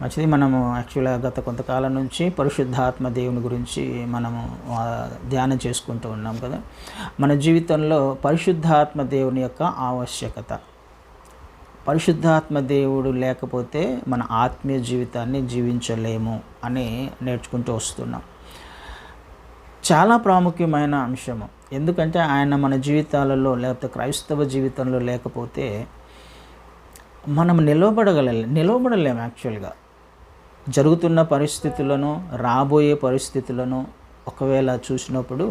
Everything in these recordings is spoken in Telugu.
మంచిది. మనము యాక్చువల్‌గా గత కొంతకాలం నుంచి పరిశుద్ధాత్మ దేవుని గురించి మనము ధ్యానం చేసుకుంటూ ఉన్నాం కదా. మన జీవితంలో పరిశుద్ధాత్మ దేవుని యొక్క ఆవశ్యకత. పరిశుద్ధాత్మ దేవుడు లేకపోతే మన ఆత్మీయ జీవితాన్ని జీవించలేము అని నేర్చుకుంటూ వస్తున్నాం. చాలా ప్రాముఖ్యమైన అంశము. ఎందుకంటే ఆయన మన జీవితాలలో లేకపోతే క్రైస్తవ జీవితంలో లేకపోతే మనం నిలవబడలేము. యాక్చువల్గా జరుగుతున్న పరిస్థితులను, రాబోయే పరిస్థితులను ఒకవేళ చూసినప్పుడు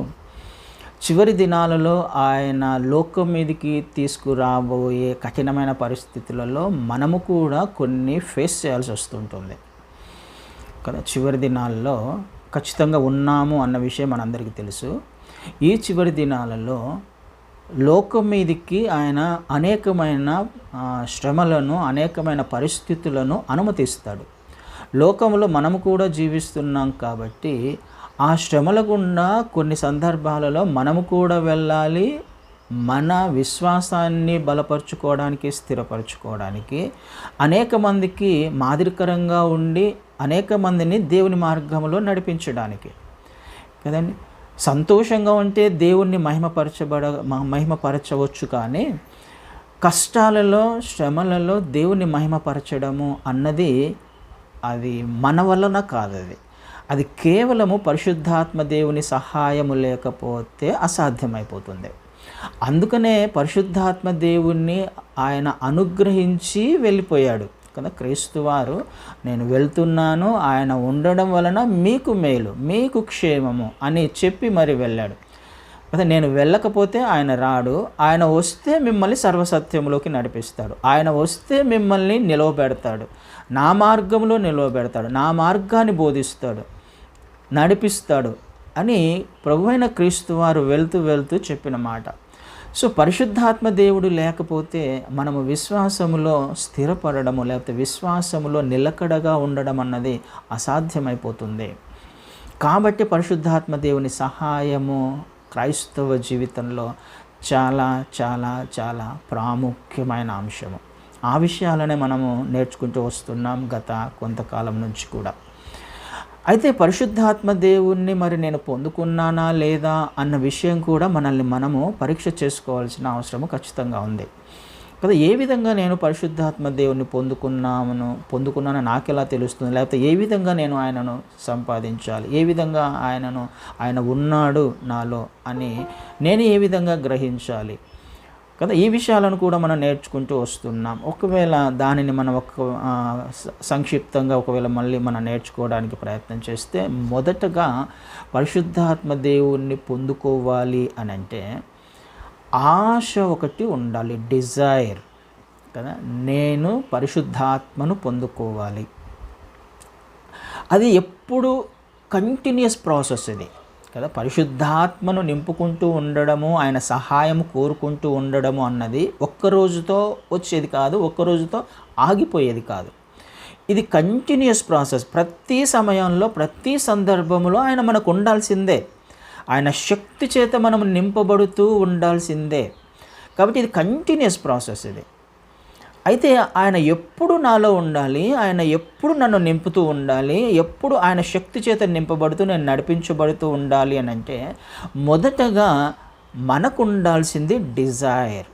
చివరి దినాలలో ఆయన లోకం మీదకి తీసుకురాబోయే కఠినమైన పరిస్థితులలో మనము కూడా కొన్ని ఫేస్ చేయాల్సి వస్తుంటుంది కదా. చివరి దినాల్లో ఖచ్చితంగా ఉన్నాము అన్న విషయం మనందరికీ తెలుసు. ఈ చివరి దినాలలో లోకం మీదకి ఆయన అనేకమైన శ్రమలను, అనేకమైన పరిస్థితులను అనుమతిస్తాడు. లోకంలో మనము కూడా జీవిస్తున్నాం కాబట్టి ఆ శ్రమల గుండా కొన్ని సందర్భాలలో మనము కూడా వెళ్ళాలి. మన విశ్వాసాన్ని బలపరుచుకోవడానికి, స్థిరపరచుకోవడానికి, అనేక మందికి మాదిరికరంగా ఉండి అనేక మందిని దేవుని మార్గంలో నడిపించడానికి కదండి. సంతోషంగా ఉంటే దేవుణ్ణి మహిమపరచవచ్చు, కానీ కష్టాలలో, శ్రమలలో దేవుణ్ణి మహిమపరచడము అన్నది అది మన వలన కాదు. అది కేవలము పరిశుద్ధాత్మ దేవుని సహాయము లేకపోతే అసాధ్యమైపోతుంది. అందుకనే పరిశుద్ధాత్మ దేవుణ్ణి ఆయన అనుగ్రహించి వెళ్ళిపోయాడు కదా. క్రీస్తువారు నేను వెళ్తున్నాను, ఆయన ఉండడం వలన మీకు మేలు, మీకు క్షేమము అని చెప్పి మరి వెళ్ళాడు కదా. నేను వెళ్ళకపోతే ఆయన రాడు. ఆయన వస్తే మిమ్మల్ని సర్వసత్యంలోకి నడిపిస్తాడు. ఆయన వస్తే మిమ్మల్ని నిలవబెడతాడు, నా మార్గంలో నిలవబెడతాడు, నా మార్గాన్ని బోధిస్తాడు, నడిపిస్తాడు అని ప్రభువైన క్రీస్తువారు వెళ్తూ చెప్పిన మాట. సో పరిశుద్ధాత్మ దేవుడు లేకపోతే మనము విశ్వాసములో స్థిరపడము, లేకపోతే విశ్వాసములో నిలకడగా ఉండడం అన్నది అసాధ్యమైపోతుంది. కాబట్టి పరిశుద్ధాత్మ దేవుని సహాయము క్రైస్తవ జీవితంలో చాలా చాలా చాలా ప్రాముఖ్యమైన అంశము. ఆ విషయాలనే మనము నేర్చుకుంటూ వస్తున్నాం గత కొంతకాలం నుంచి కూడా. అయితే పరిశుద్ధాత్మ దేవుణ్ణి మరి నేను పొందుకున్నానా లేదా అన్న విషయం కూడా మనము పరీక్ష చేసుకోవాల్సిన అవసరము ఖచ్చితంగా ఉంది కదా. ఏ విధంగా నేను పరిశుద్ధాత్మ దేవుణ్ణి పొందుకున్నానో నాకెలా తెలుస్తుంది? లేకపోతే ఏ విధంగా నేను ఆయనను సంపాదించాలి? ఏ విధంగా ఆయన ఉన్నాడు నాలో అని నేను ఏ విధంగా గ్రహించాలి కదా. ఈ విషయాలను కూడా మనం నేర్చుకుంటూ వస్తున్నాం. ఒకవేళ దానిని మనం సంక్షిప్తంగా మళ్ళీ మనం నేర్చుకోవడానికి ప్రయత్నం చేస్తే, మొదటగా పరిశుద్ధాత్మ దేవుణ్ణి పొందుకోవాలి అని అంటే ఆశ ఒకటి ఉండాలి, డిజైర్ కదా. నేను పరిశుద్ధాత్మను పొందుకోవాలి. అది ఎప్పుడు కంటిన్యూస్ ప్రాసెస్ ఇది కదా. పరిశుద్ధాత్మను నింపుకుంటూ ఉండడము, ఆయన సహాయం కోరుకుంటూ ఉండడము అన్నది ఒక్కరోజుతో వచ్చేది కాదు, ఒక్కరోజుతో ఆగిపోయేది కాదు. ఇది కంటిన్యూస్ ప్రాసెస్. ప్రతి సమయంలో, ప్రతి సందర్భంలో ఆయన మనకు ఉండాల్సిందే. ఆయన శక్తి చేత మనం నింపబడుతూ ఉండాల్సిందే. కాబట్టి ఇది కంటిన్యూస్ ప్రాసెస్ ఇది. అయితే ఆయన ఎప్పుడు నాలో ఉండాలి, ఆయన ఎప్పుడు నన్ను నింపుతూ ఉండాలి, ఎప్పుడు ఆయన శక్తి చేత నింపబడుతూ నేను నడిపించబడుతూ ఉండాలి అని అంటే, మొదటగా మనకు ఉండాల్సింది డిజైర్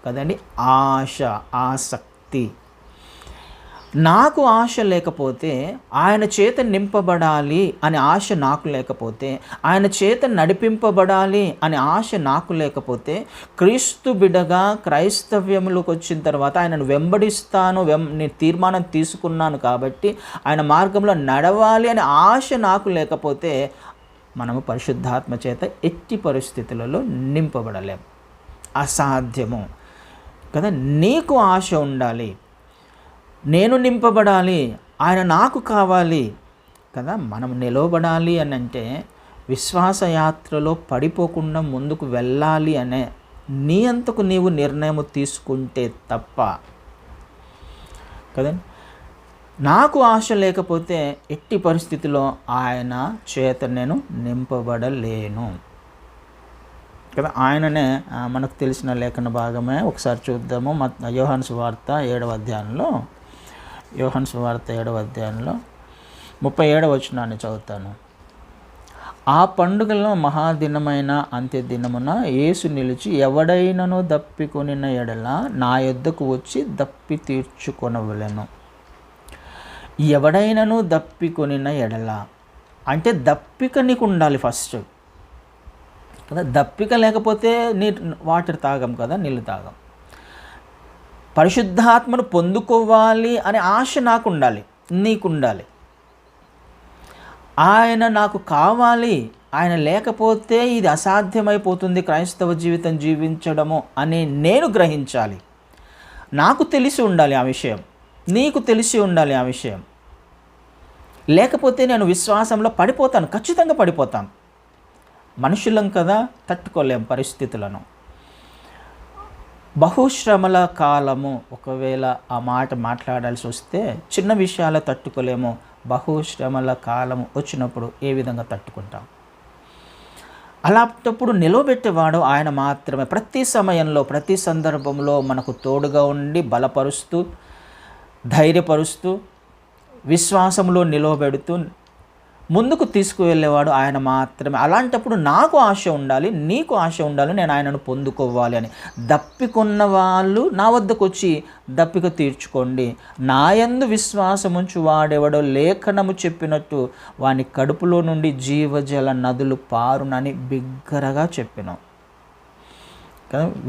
కదండి, ఆశ, ఆసక్తి. నాకు ఆశ లేకపోతే, ఆయన చేత నింపబడాలి అనే ఆశ నాకు లేకపోతే, ఆయన చేత నడిపింపబడాలి అనే ఆశ నాకు లేకపోతే, క్రీస్తు బిడ్డగా క్రైస్తవ్యంలోకి వచ్చిన తర్వాత ఆయనను వెంబడిస్తాను, నేను తీర్మానం తీసుకున్నాను కాబట్టి ఆయన మార్గంలో నడవాలి అనే ఆశ నాకు లేకపోతే, మనము పరిశుద్ధాత్మ చేత ఎట్టి పరిస్థితులలో నింపబడలేము, అసాధ్యము కదా. నీకు ఆశ ఉండాలి, నేను నింపబడాలి, ఆయన నాకు కావాలి కదా. మనం నిలవబడాలి అని అంటే విశ్వాసయాత్రలో పడిపోకుండా ముందుకు వెళ్ళాలి అనే నీ అంతకు నీవు నిర్ణయం తీసుకుంటే తప్ప కదండి. నాకు ఆశ లేకపోతే ఎట్టి పరిస్థితిలో ఆయన చేత నేను నింపబడలేను కదా. ఆయననే మనకు తెలిసిన లేఖన భాగమే ఒకసారి చూద్దాము. యోహాను సువార్త 7వ అధ్యాయంలో యోహాను సువార్త 7వ అధ్యాయంలో 37వ వచనాన్ని చదువుతాను. ఆ పండుగలో మహాదినమైన అంత్యదినమున యేసు నిలిచి, ఎవడైనను దప్పికొనిన ఎడల నా యొద్దకు వచ్చి దప్పి తీర్చుకొనవలెను. ఎవడైనను దప్పికొనిన ఎడల అంటే దప్పిక నీకు ఉండాలి ఫస్ట్ కదా. దప్పిక లేకపోతే వాటర్ తాగం కదా, నీళ్ళు తాగం. పరిశుద్ధాత్మను పొందుకోవాలి అనే ఆశ నాకు ఉండాలి, నీకు ఉండాలి. ఆయన నాకు కావాలి, ఆయన లేకపోతే ఇది అసాధ్యమైపోతుంది క్రైస్తవ జీవితం జీవించడము అని నేను గ్రహించాలి. నాకు తెలిసి ఉండాలి ఆ విషయం, నీకు తెలిసి ఉండాలి ఆ విషయం. లేకపోతే నేను విశ్వాసంలో పడిపోతాను, ఖచ్చితంగా పడిపోతాను. మనుషులం కదా, తట్టుకోలేం పరిస్థితులను. బహుశ్రమల కాలము, ఒకవేళ ఆ మాట మాట్లాడాల్సి వస్తే చిన్న విషయాలు తట్టుకోలేము. బహుశ్రమల కాలము వచ్చినప్పుడు ఏ విధంగా తట్టుకుంటాం? అలాంటప్పుడు నిలవబెట్టేవాడు ఆయన మాత్రమే. ప్రతి సమయంలో, ప్రతి సందర్భంలో మనకు తోడుగా ఉండి బలపరుస్తూ, ధైర్యపరుస్తూ, విశ్వాసంలో నిలవబెడుతూ ముందుకు తీసుకువెళ్ళేవాడు ఆయన మాత్రమే. అలాంటప్పుడు నాకు ఆశ ఉండాలి, నీకు ఆశ ఉండాలి, నేను ఆయనను పొందుకోవాలి అని. దప్పికొన్న వాళ్ళు నా వద్దకు వచ్చి దప్పిక తీర్చుకోండి. నాయందు విశ్వాసముంచు వాడెవడో లేఖనము చెప్పినట్టు వాని కడుపులో నుండి జీవజల నదులు పారునని బిగ్గరగా చెప్పినాం.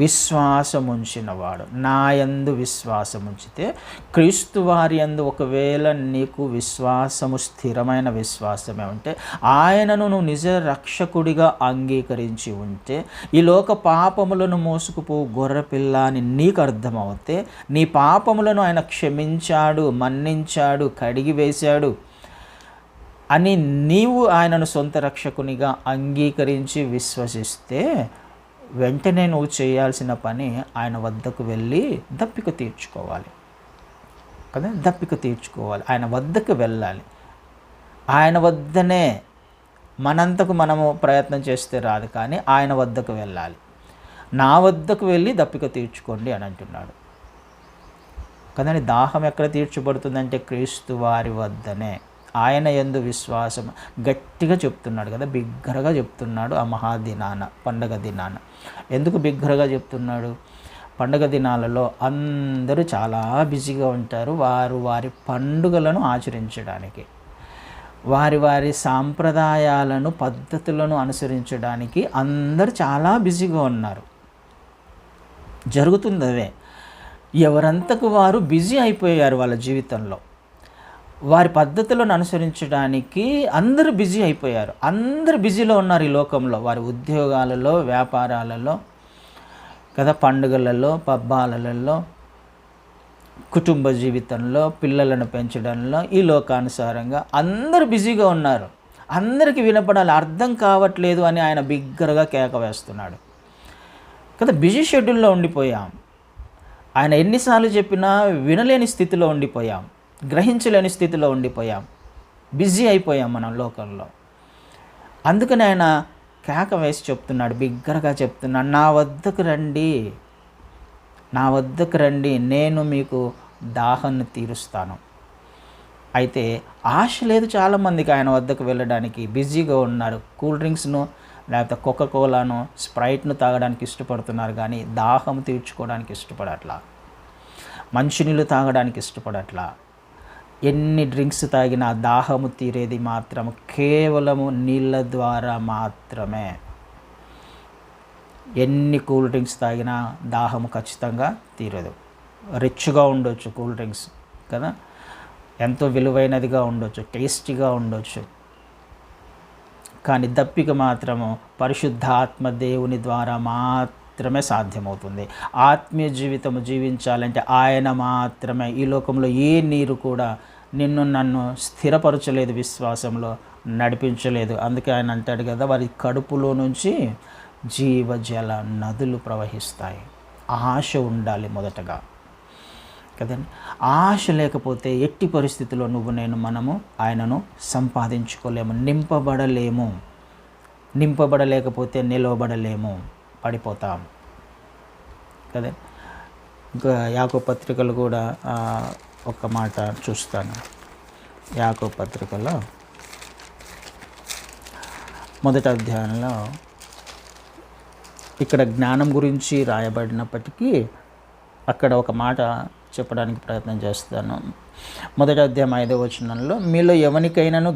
విశ్వాసం ఉంచినవాడు, నాయందు విశ్వాసం ఉంచితే, క్రీస్తు వారి యందు ఒకవేళ నీకు విశ్వాసము స్థిరమైన విశ్వాసమే ఉంటే, ఆయనను నువ్వు నిజ రక్షకుడిగా అంగీకరించి ఉంటే, ఈ లోక పాపములను మోసుకుపో గొర్రెపిల్ల అని నీకు అర్థమవుతే, నీ పాపములను ఆయన క్షమించాడు, మన్నించాడు, కడిగి వేశాడు అని నీవు ఆయనను సొంత రక్షకునిగా అంగీకరించి విశ్వసిస్తే, వెంటనే నువ్వు చేయాల్సిన పని ఆయన వద్దకు వెళ్ళి దప్పిక తీర్చుకోవాలి కదా. దప్పిక తీర్చుకోవాలి, ఆయన వద్దకు వెళ్ళాలి. ఆయన వద్దనే, మనంతకు మనము ప్రయత్నం చేస్తే రాదు, కానీ ఆయన వద్దకు వెళ్ళాలి. నా వద్దకు వెళ్ళి దప్పిక తీర్చుకోండి అని అంటున్నాడు కదండి. దాహం ఎక్కడ తీర్చబడుతుందంటే క్రీస్తు వారి వద్దనే. ఆయన యందు విశ్వాసం గట్టిగా చెప్తున్నాడు కదా, బిగ్గరగా చెప్తున్నాడు ఆ మహాదినాన, పండగ దినాన. ఎందుకు బిగ్గరగా చెప్తున్నాడు? పండగ దినాలలో అందరూ చాలా బిజీగా ఉంటారు. వారు వారి పండుగలను ఆచరించడానికి, వారి వారి సాంప్రదాయాలను, పద్ధతులను అనుసరించడానికి అందరూ చాలా బిజీగా ఉన్నారు. జరుగుతుంది అదే. ఎవరంతకు వారు బిజీ అయిపోయారు వాళ్ళ జీవితంలో. వారి పద్ధతులను అనుసరించడానికి అందరూ బిజీ అయిపోయారు. అందరూ బిజీలో ఉన్నారు ఈ లోకంలో, వారి ఉద్యోగాలలో, వ్యాపారాలలో కదా, పండుగలలో, పబ్బాలలో, కుటుంబ జీవితంలో, పిల్లలను పెంచడంలో, ఈ లోకానుసారంగా అందరూ బిజీగా ఉన్నారు. అందరికీ వినపడాలి, అర్థం కావట్లేదు అని ఆయన బిగ్గరగా కేక వేస్తున్నాడు కదా. బిజీ షెడ్యూల్లో ఉండిపోయాం. ఆయన ఎన్నిసార్లు చెప్పినా వినలేని స్థితిలో ఉండిపోయాం, గ్రహించలేని స్థితిలో ఉండిపోయాం, బిజీ అయిపోయాం మనం లోకంలో. అందుకని ఆయన కేక వేసి చెప్తున్నాడు, బిగ్గరగా చెప్తున్నాడు, నా వద్దకు రండి, నా వద్దకు రండి, నేను మీకు దాహాన్ని తీరుస్తాను. అయితే ఆశ లేదు చాలామందికి ఆయన వద్దకు వెళ్ళడానికి, బిజీగా ఉన్నారు. కూల్ డ్రింక్స్ను లేకపోతే కోకాకోలాను, స్ప్రైట్ను తాగడానికి ఇష్టపడుతున్నారు, కానీ దాహం తీర్చుకోవడానికి ఇష్టపడట్లా, మంచినీళ్ళు తాగడానికి ఇష్టపడట్లా. ఎన్ని డ్రింక్స్ తాగినా దాహము తీరేది మాత్రం కేవలము నీళ్ళ ద్వారా మాత్రమే. ఎన్ని కూల్ డ్రింక్స్ తాగినా దాహము ఖచ్చితంగా తీరదు. రిచ్గా ఉండొచ్చు కూల్ డ్రింక్స్ కదా, ఎంతో విలువైనదిగా ఉండొచ్చు, టేస్టీగా ఉండొచ్చు, కానీ దప్పిక మాత్రము పరిశుద్ధాత్మ దేవుని ద్వారా మాత్రమే సాధ్యమవుతుంది. ఆత్మీయ జీవితము జీవించాలంటే ఆయన మాత్రమే. ఈ లోకంలో ఏ నీరు కూడా నిన్ను నన్ను స్థిరపరచలేదు, విశ్వాసంలో నడిపించలేదు. అందుకే ఆయన అంటాడు కదా, వారి కడుపులో నుంచి జీవజల నదులు ప్రవహిస్తాయి. ఆశ ఉండాలి మొదటగా కదండి. ఆశ లేకపోతే ఎట్టి పరిస్థితుల్లో మనము ఆయనను సంపాదించుకోలేము, నింపబడలేము. నింపబడలేకపోతే నిలవబడలేము, పడిపోతాం కదా. ఇంకా యాకోబు పత్రికలు కూడా ఒక మాట చూస్తాను. యాకోబు పత్రికలో మొదటి అధ్యాయంలో ఇక్కడ జ్ఞానం గురించి రాయబడినప్పటికీ అక్కడ ఒక మాట చెప్పడానికి ప్రయత్నం చేస్తాను. మొదటి అధ్యాయం 5వ వచనంలో, మీలో ఎవనికైనాను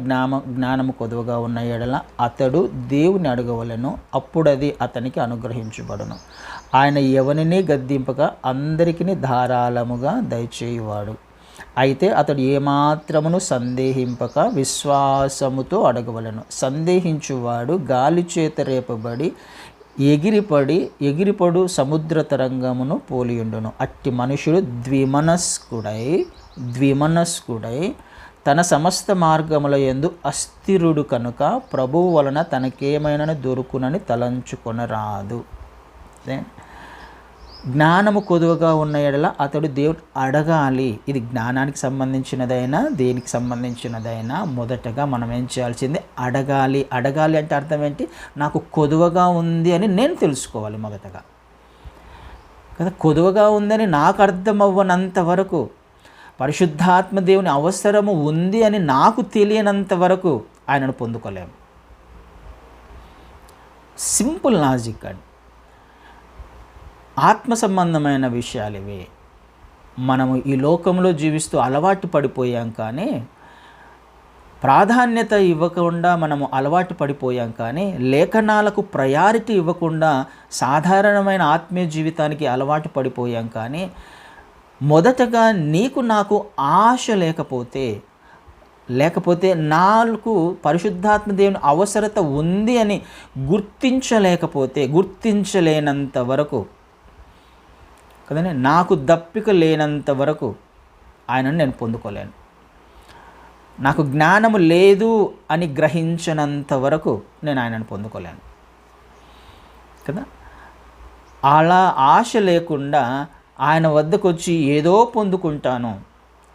జ్ఞానము కొదువగా ఉన్న ఎడల అతడు దేవుని అడగవలెను, అప్పుడు అది అతనికి అనుగ్రహించబడును. ఆయన ఎవనిని గద్దింపక అందరికీ ధారాళముగా దయచేయువాడు. అయితే అతడు ఏమాత్రమును సందేహింపక విశ్వాసముతో అడగవలెను. సందేహించువాడు గాలి చేత రేపబడి ఎగిరిపడు సముద్ర తరంగమును పోలియుండును. అట్టి మనుషుడు ద్విమనస్కుడై తన సమస్త మార్గముల యందు అస్థిరుడు కనుక ప్రభువు వలన తనకేమైనా దొరుకునని తలంచుకొనరాదు. జ్ఞానము కొదువగా ఉన్న ఎడల అతడు దేవుడు అడగాలి. ఇది జ్ఞానానికి సంబంధించినదైనా దేనికి సంబంధించినదైనా మొదటగా మనం ఏం చేయాల్సింది, అడగాలి. అడగాలి అంటే అర్థం ఏంటి? నాకు కొదువగా ఉంది అని నేను తెలుసుకోవాలి మొదటగా కదా. కొదువగా ఉందని నాకు అర్థం అవ్వనంత వరకు, పరిశుద్ధాత్మ దేవుని అవసరము ఉంది అని నాకు తెలియనంత వరకు ఆయనను పొందుకోలేము. సింపుల్ లాజిక్ అండి. ఆత్మ సంబంధమైన విషయాలు ఇవి. మనము ఈ లోకంలో జీవిస్తూ అలవాటు పడిపోయాం, కానీ ప్రాధాన్యత ఇవ్వకుండా మనము అలవాటు పడిపోయాం, కానీ లేఖనాలకు ప్రయారిటీ ఇవ్వకుండా సాధారణమైన ఆత్మీయ జీవితానికి అలవాటు పడిపోయాం. కానీ మొదటగా నీకు నాకు ఆశ లేకపోతే నాకు పరిశుద్ధాత్మ దేవుని అవసరత ఉంది అని గుర్తించలేనంత వరకు కదండి, నాకు దప్పిక లేనంత వరకు ఆయనను నేను పొందుకోలేను. నాకు జ్ఞానము లేదు అని గ్రహించినంత వరకు నేను ఆయనను పొందుకోలేను కదా. అలా ఆశ లేకుండా ఆయన వద్దకు వచ్చి ఏదో పొందుకుంటాను,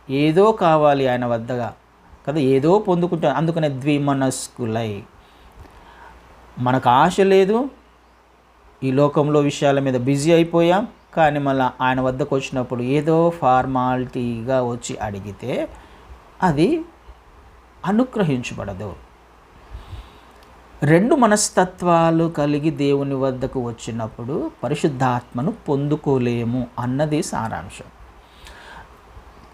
ఏదో కావాలి ఆయన వద్దగా కదా, ఏదో పొందుకుంటాను. అందుకనే ద్విమనస్కులై, మనకు ఆశ లేదు, ఈ లోకంలో విషయాల మీద బిజీ అయిపోయాం, కానీ మళ్ళీ ఆయన వద్దకు వచ్చినప్పుడు ఏదో ఫార్మాలిటీగా వచ్చి అడిగితే అది అనుగ్రహించబడదు. రెండు మనస్తత్వాలు కలిగి దేవుని వద్దకు వచ్చినప్పుడు పరిశుద్ధాత్మను పొందుకోలేము అన్నది సారాంశం.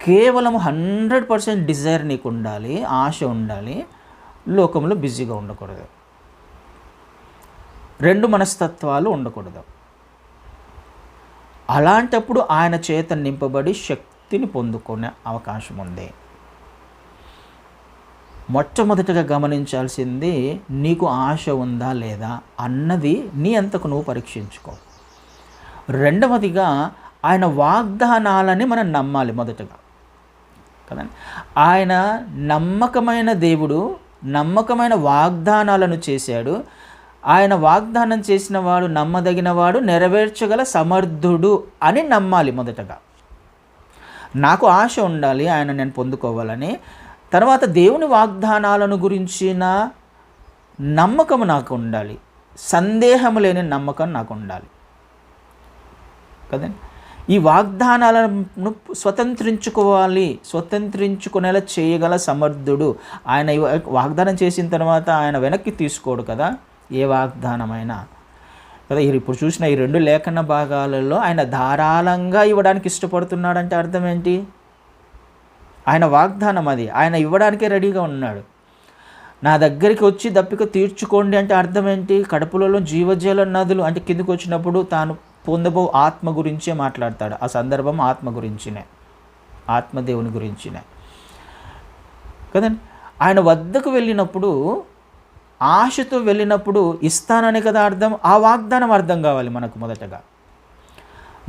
కేవలం 100% డిజైర్ నీకు ఉండాలి, ఆశ ఉండాలి, లోకంలో బిజీగా ఉండకూడదు. రెండు మనస్తత్వాలు ఉండకూడదు. అలాంటప్పుడు ఆయన చేత నింపబడి శక్తిని పొందుకునే అవకాశం ఉంది. మొట్టమొదటిగా గమనించాల్సింది నీకు ఆశ ఉందా లేదా అన్నది నీ అంతకు నువ్వు పరీక్షించుకో. రెండవదిగా ఆయన వాగ్దానాలని మనం నమ్మాలి మొదటగా కదండి. ఆయన నమ్మకమైన దేవుడు, నమ్మకమైన వాగ్దానాలను చేశాడు. ఆయన వాగ్దానం చేసిన వాడు నమ్మదగినవాడు, నెరవేర్చగల సమర్థుడు అని నమ్మాలి మొదటగా. నాకు ఆశ ఉండాలి ఆయన నేను పొందుకోవాలని. తర్వాత దేవుని వాగ్దానాలను గురించిన నమ్మకం నాకు ఉండాలి, సందేహం లేని నమ్మకం నాకు ఉండాలి కదండి. ఈ వాగ్దానాలను స్వతంత్రించుకునేలా చేయగల సమర్థుడు ఆయన. వాగ్దానం చేసిన తర్వాత ఆయన వెనక్కి తీసుకోడు కదా ఏ వాగ్దానమైనా కదా. ఇప్పుడు చూసిన ఈ 2 లేఖన భాగాలలో ఆయన ధారాళంగా ఇవ్వడానికి ఇష్టపడుతున్నాడంటే అర్థం ఏంటి? ఆయన వాగ్దానం అది, ఆయన ఇవ్వడానికే రెడీగా ఉన్నాడు. నా దగ్గరికి వచ్చి దప్పిక తీర్చుకోండి అంటే అర్థం ఏంటి? కడుపులలో జీవజల నదులు అంటే కిందికి వచ్చినప్పుడు తాను పొందబో ఆత్మ గురించే మాట్లాడతాడు. ఆ సందర్భం ఆత్మ గురించినే, ఆత్మదేవుని గురించినే కదండి. ఆయన వద్దకు వెళ్ళినప్పుడు, ఆశతో వెళ్ళినప్పుడు ఇస్తానని కదా అర్థం. ఆ వాగ్దానం అర్థం కావాలి మనకు.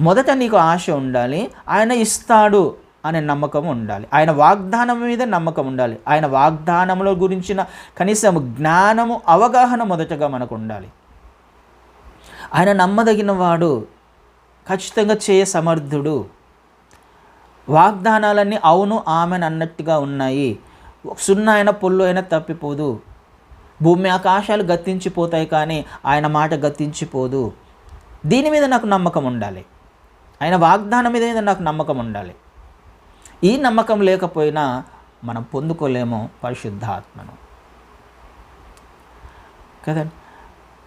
మొదట నీకు ఆశ ఉండాలి, ఆయన ఇస్తాడు అనే నమ్మకం ఉండాలి, ఆయన వాగ్దానం మీద నమ్మకం ఉండాలి, ఆయన వాగ్దానముల గురించిన కనీసం జ్ఞానము, అవగాహన మొదటగా మనకు ఉండాలి. ఆయన నమ్మదగిన వాడు, ఖచ్చితంగా చేయ సమర్థుడు. వాగ్దానాలన్నీ అవును ఆమెను అన్నట్టుగా ఉన్నాయి. సున్నా అయినా పొల్లు అయినా తప్పిపోదు. భూమి ఆకాశాలు గతించిపోతాయి కానీ ఆయన మాట గతించిపోదు. దీని మీద నాకు నమ్మకం ఉండాలి, ఆయన వాగ్దానం మీద నాకు నమ్మకం ఉండాలి. ఈ నమ్మకం లేకపోయినా మనం పొందుకోలేము పరిశుద్ధాత్మను కదండి.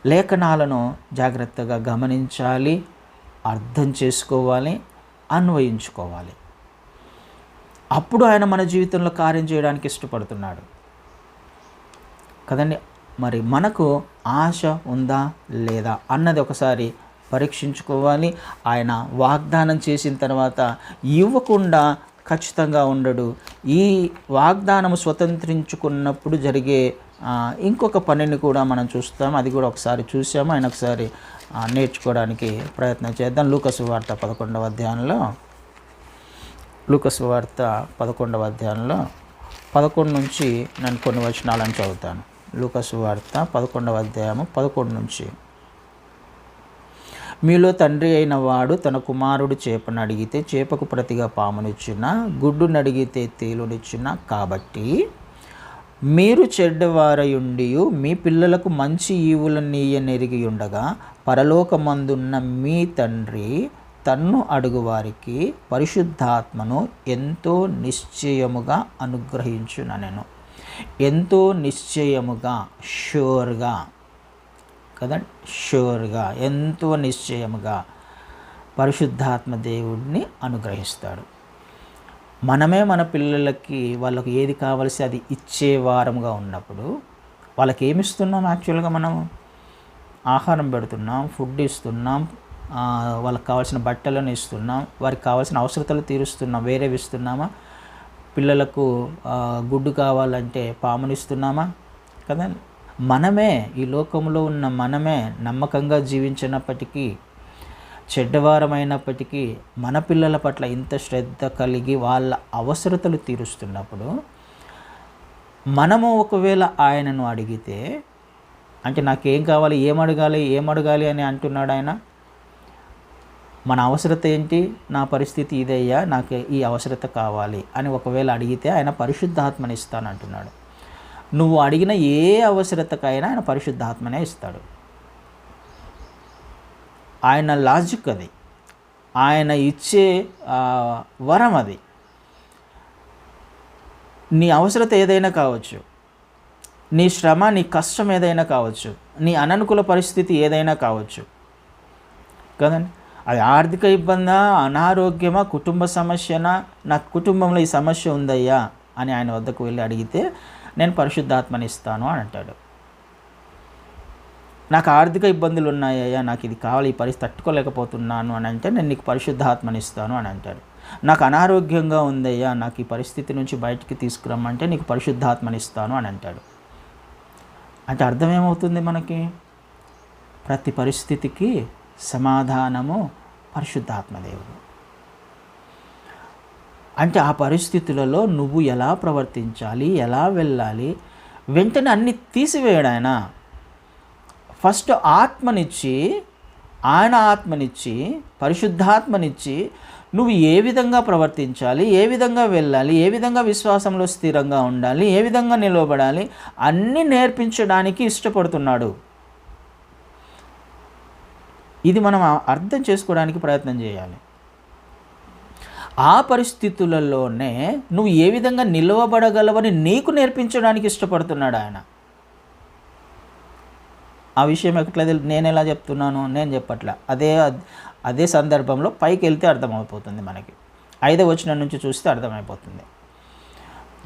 లేఖనాలను జాగ్రత్తగా గమనించాలి, అర్థం చేసుకోవాలి, అన్వయించుకోవాలి. అప్పుడు ఆయన మన జీవితంలో కార్యం చేయడానికి ఇష్టపడుతున్నాడు కదండి. మరి మనకు ఆశ ఉందా లేదా అన్నది ఒకసారి పరీక్షించుకోవాలి. ఆయన వాగ్దానం చేసిన తర్వాత ఇవ్వకుండా ఖచ్చితంగా ఉండడు. ఈ వాగ్దానం స్వతంత్రించుకున్నప్పుడు జరిగే ఇంకొక పనిని కూడా మనం చూస్తాం. అది కూడా ఒకసారి చూసాము. ఆయన ఒకసారి నేర్చుకోవడానికి ప్రయత్నం చేద్దాం. లూకాసు వార్త 11వ అధ్యాయంలో 11 నుంచి నేను కొన్ని వచనాలను చదువుతాను. లూకాసు వార్త 11వ అధ్యాయము 11 నుంచి. మీలో తండ్రి అయిన వాడు తన కుమారుడు చేపను అడిగితే చేపకు ప్రతిగా పామునిచ్చిన, గుడ్డును అడిగితే తేలునిచ్చిన. కాబట్టి మీరు చెడ్డవారయుండి మీ పిల్లలకు మంచి ఈవులనీయనెరిగి ఉండగా పరలోకమందున్న మీ తండ్రి తన్ను అడుగువారికి పరిశుద్ధాత్మను ఎంతో నిశ్చయముగా అనుగ్రహించుననెను. ఎంతో నిశ్చయముగా, షూర్గా కదండి, షూర్గా, ఎంతో నిశ్చయముగా పరిశుద్ధాత్మ దేవుడిని అనుగ్రహిస్తాడు. మనమే మన పిల్లలకి వాళ్ళకి ఏది కావాల్సి అది ఇచ్చే వారముగా ఉన్నప్పుడు వాళ్ళకి ఏమి ఇస్తున్నాం? యాక్చువల్గా మనం ఆహారం పెడుతున్నాం, ఫుడ్ ఇస్తున్నాం, వాళ్ళకి కావాల్సిన బట్టలను ఇస్తున్నాం, వారికి కావాల్సిన అవసరతలు తీరుస్తున్నాం. వేరేవి ఇస్తున్నామా? పిల్లలకు గుడ్డు కావాలంటే పామునిస్తున్నామా? కదా. మనమే ఈ లోకంలో ఉన్న మనమే నమ్మకంగా జీవించినప్పటికీ, చెడ్డవారమైనప్పటికీ మన పిల్లల పట్ల ఇంత శ్రద్ధ కలిగి వాళ్ళ అవసరతలు తీరుస్తున్నప్పుడు మనము ఒకవేళ ఆయనను అడిగితే, అంటే నాకేం కావాలి, ఏమడగాలి అని అంటున్నాడు ఆయన. మన అవసరత ఏంటి? నా పరిస్థితి ఇదయ్యా, నాకు ఈ అవసరత కావాలి అని ఒకవేళ అడిగితే ఆయన పరిశుద్ధాత్మని ఇస్తానంటున్నాడు. నువ్వు అడిగిన ఏ అవసరతకైనా ఆయన పరిశుద్ధాత్మనే ఇస్తాడు. ఆయన లాజిక్ అది, ఆయన ఇచ్చే వరం అది. నీ అవసరత ఏదైనా కావచ్చు, నీ శ్రమ, నీ కష్టం ఏదైనా కావచ్చు, నీ అననుకూల పరిస్థితి ఏదైనా కావచ్చు కదండి. అది ఆర్థిక ఇబ్బందా, అనారోగ్యమా, కుటుంబ సమస్యనా, నా కుటుంబంలో ఈ సమస్య ఉందయ్యా అని ఆయన వద్దకు వెళ్ళి అడిగితే నేను పరిశుద్ధాత్మని ఇస్తాను అని అంటాడు. నాకు ఆర్థిక ఇబ్బందులు ఉన్నాయ్యా, నాకు ఇది కావాలి, ఈ పరిస్థితి తట్టుకోలేకపోతున్నాను అని అంటే నేను నీకు పరిశుద్ధాత్మని ఇస్తాను అని అంటాడు. నాకు అనారోగ్యంగా ఉందయ్యా, నాకు ఈ పరిస్థితి నుంచి బయటికి తీసుకురమ్మంటే నీకు పరిశుద్ధాత్మని ఇస్తాను అని అంటాడు. అంటే అర్థం ఏమవుతుంది మనకి? ప్రతి పరిస్థితికి సమాధానము పరిశుద్ధాత్మదేవుడు. అంటే ఆ పరిస్థితులలో నువ్వు ఎలా ప్రవర్తించాలి, ఎలా వెళ్ళాలి, వెంటనే అన్ని తీసివేయడు ఆయన. ఫస్ట్ ఆత్మనిచ్చి, ఆయన ఆత్మనిచ్చి, పరిశుద్ధాత్మనిచ్చి నువ్వు ఏ విధంగా ప్రవర్తించాలి, ఏ విధంగా వెళ్ళాలి, ఏ విధంగా విశ్వాసంలో స్థిరంగా ఉండాలి, ఏ విధంగా నిలవబడాలి అన్నీ నేర్పించడానికి ఇష్టపడుతున్నాడు. ఇది మనం అర్థం చేసుకోవడానికి ప్రయత్నం చేయాలి. ఆ పరిస్థితులలోనే నువ్వు ఏ విధంగా నిలవబడగలవని నీకు నేర్పించడానికి ఇష్టపడుతున్నాడు ఆయన. ఆ విషయం ఎట్లా నేను ఎలా చెప్తున్నాను, నేను చెప్పట్లా. అదే సందర్భంలో పైకి వెళ్తే అర్థమైపోతుంది మనకి. 5వ వచనం నుంచి చూస్తే అర్థమైపోతుంది.